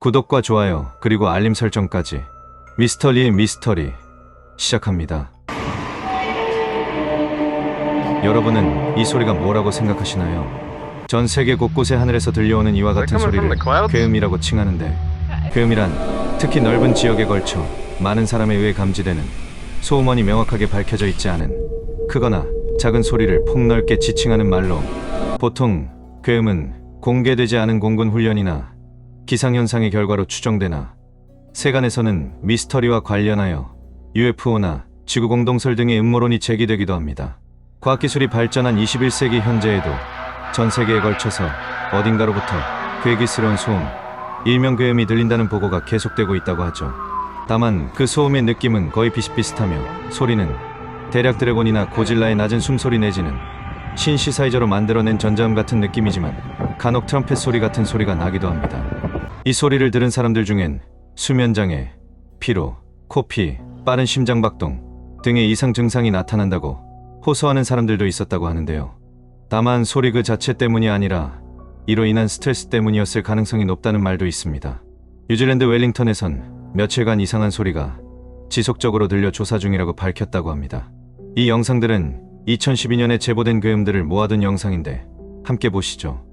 구독과 좋아요 그리고 알림 설정까지. 미스터리의 미스터리 시작합니다. 여러분은 이 소리가 뭐라고 생각하시나요? 전 세계 곳곳의 하늘에서 들려오는 이와 같은 소리를 괴음이라고 칭하는데, 괴음이란 특히 넓은 지역에 걸쳐 많은 사람에 의해 감지되는 소음원이 명확하게 밝혀져 있지 않은 크거나 작은 소리를 폭넓게 지칭하는 말로, 보통 괴음은 공개되지 않은 공군 훈련이나 기상현상의 결과로 추정되나, 세간에서는 미스터리와 관련하여 UFO나 지구공동설 등의 음모론이 제기되기도 합니다. 과학기술이 발전한 21세기 현재에도 전 세계에 걸쳐서 어딘가로부터 괴기스러운 소음, 일명 괴음이 들린다는 보고가 계속되고 있다고 하죠. 다만 그 소음의 느낌은 거의 비슷비슷하며, 소리는 대략 드래곤이나 고질라의 낮은 숨소리 내지는 신시사이저로 만들어낸 전자음 같은 느낌이지만, 간혹 트럼펫 소리 같은 소리가 나기도 합니다. 이 소리를 들은 사람들 중엔 수면장애, 피로, 코피, 빠른 심장박동 등의 이상 증상이 나타난다고 호소하는 사람들도 있었다고 하는데요. 다만 소리 그 자체 때문이 아니라 이로 인한 스트레스 때문이었을 가능성이 높다는 말도 있습니다. 뉴질랜드 웰링턴에선 며칠간 이상한 소리가 지속적으로 들려 조사 중이라고 밝혔다고 합니다. 이 영상들은 2012년에 제보된 괴음들을 모아둔 영상인데 함께 보시죠.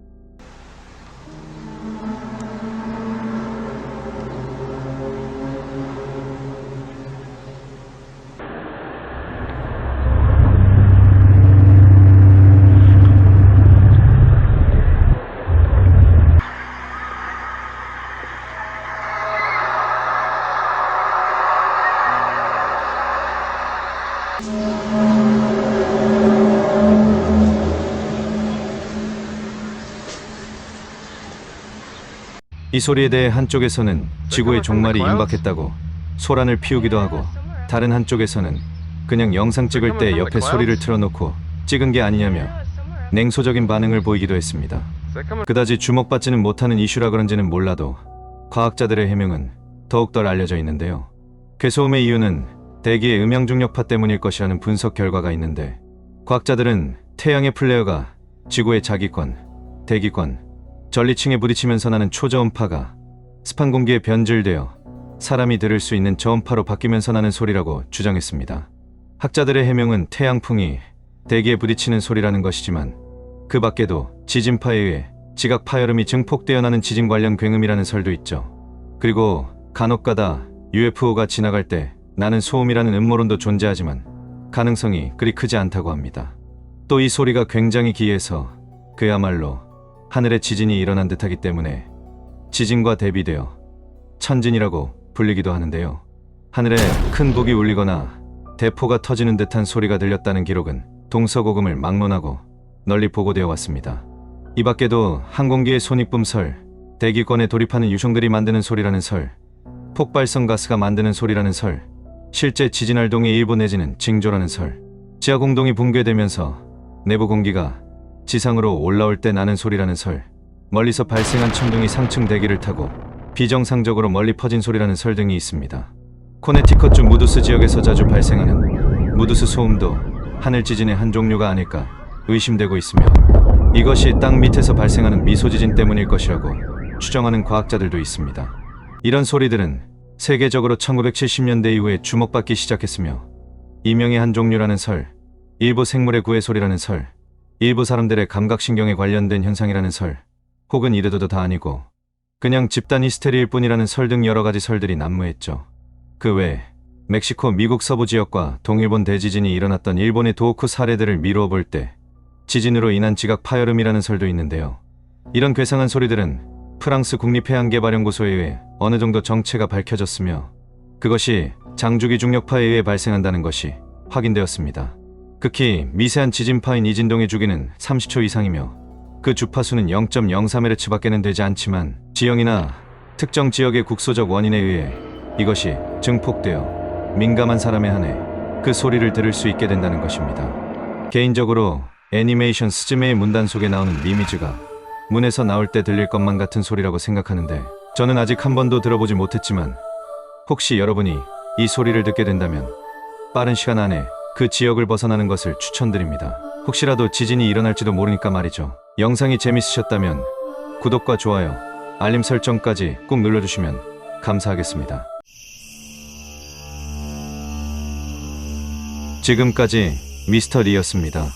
이 소리에 대해 한쪽에서는 지구의 종말이 임박했다고 소란을 피우기도 하고, 다른 한쪽에서는 그냥 영상 찍을 때 옆에 소리를 틀어놓고 찍은 게 아니냐며 냉소적인 반응을 보이기도 했습니다. 그다지 주목받지는 못하는 이슈라 그런지는 몰라도 과학자들의 해명은 더욱덜 알려져 있는데요. 괴소음의 이유는 대기의 음양 중력파 때문일 것이라는 분석 결과가 있는데, 과학자들은 태양의 플레어가 지구의 자기권, 대기권, 전리층에 부딪히면서 나는 초저음파가 습한 공기에 변질되어 사람이 들을 수 있는 저음파로 바뀌면서 나는 소리라고 주장했습니다. 학자들의 해명은 태양풍이 대기에 부딪히는 소리라는 것이지만, 그 밖에도 지진파에 의해 지각 파열음이 증폭되어 나는 지진 관련 굉음이라는 설도 있죠. 그리고 간혹가다 UFO가 지나갈 때 나는 소음이라는 음모론도 존재하지만 가능성이 그리 크지 않다고 합니다. 또 이 소리가 굉장히 기이해서 그야말로 하늘에 지진이 일어난 듯하기 때문에 지진과 대비되어 천진이라고 불리기도 하는데요. 하늘에 큰 북이 울리거나 대포가 터지는 듯한 소리가 들렸다는 기록은 동서고금을 막론하고 널리 보고되어 왔습니다. 이 밖에도 항공기의 손익붐 설, 대기권에 돌입하는 유성들이 만드는 소리라는 설, 폭발성 가스가 만드는 소리라는 설, 실제 지진 활동의 일부 내지는 징조라는 설, 지하 공동이 붕괴되면서 내부 공기가 지상으로 올라올 때 나는 소리라는 설, 멀리서 발생한 천둥이 상층 대기를 타고 비정상적으로 멀리 퍼진 소리라는 설 등이 있습니다. 코네티컷주 무두스 지역에서 자주 발생하는 무두스 소음도 하늘 지진의 한 종류가 아닐까 의심되고 있으며, 이것이 땅 밑에서 발생하는 미소지진 때문일 것이라고 추정하는 과학자들도 있습니다. 이런 소리들은 세계적으로 1970년대 이후에 주목받기 시작했으며, 이명의 한 종류라는 설, 일부 생물의 구애 소리라는 설, 일부 사람들의 감각신경에 관련된 현상이라는 설, 혹은 이래도 다 아니고 그냥 집단 히스테리일 뿐이라는 설 등 여러가지 설들이 난무했죠. 그 외 멕시코 미국 서부 지역과 동일본 대지진이 일어났던 일본의 도호쿠 사례들을 미루어 볼 때 지진으로 인한 지각 파열음이라는 설도 있는데요. 이런 괴상한 소리들은 프랑스 국립해양개발연구소에 의해 어느 정도 정체가 밝혀졌으며, 그것이 장주기 중력파에 의해 발생한다는 것이 확인되었습니다. 극히 미세한 지진파인 이 진동의 주기는 30초 이상이며 그 주파수는 0.03Hz 밖에는 되지 않지만, 지형이나 특정 지역의 국소적 원인에 의해 이것이 증폭되어 민감한 사람에 한해 그 소리를 들을 수 있게 된다는 것입니다. 개인적으로 애니메이션 스즈메의 문단 속에 나오는 미미즈가 문에서 나올 때 들릴 것만 같은 소리라고 생각하는데, 저는 아직 한 번도 들어보지 못했지만 혹시 여러분이 이 소리를 듣게 된다면 빠른 시간 안에 그 지역을 벗어나는 것을 추천드립니다. 혹시라도 지진이 일어날지도 모르니까 말이죠. 영상이 재밌으셨다면 구독과 좋아요, 알림 설정까지 꼭 눌러주시면 감사하겠습니다. 지금까지 미스터 리였습니다.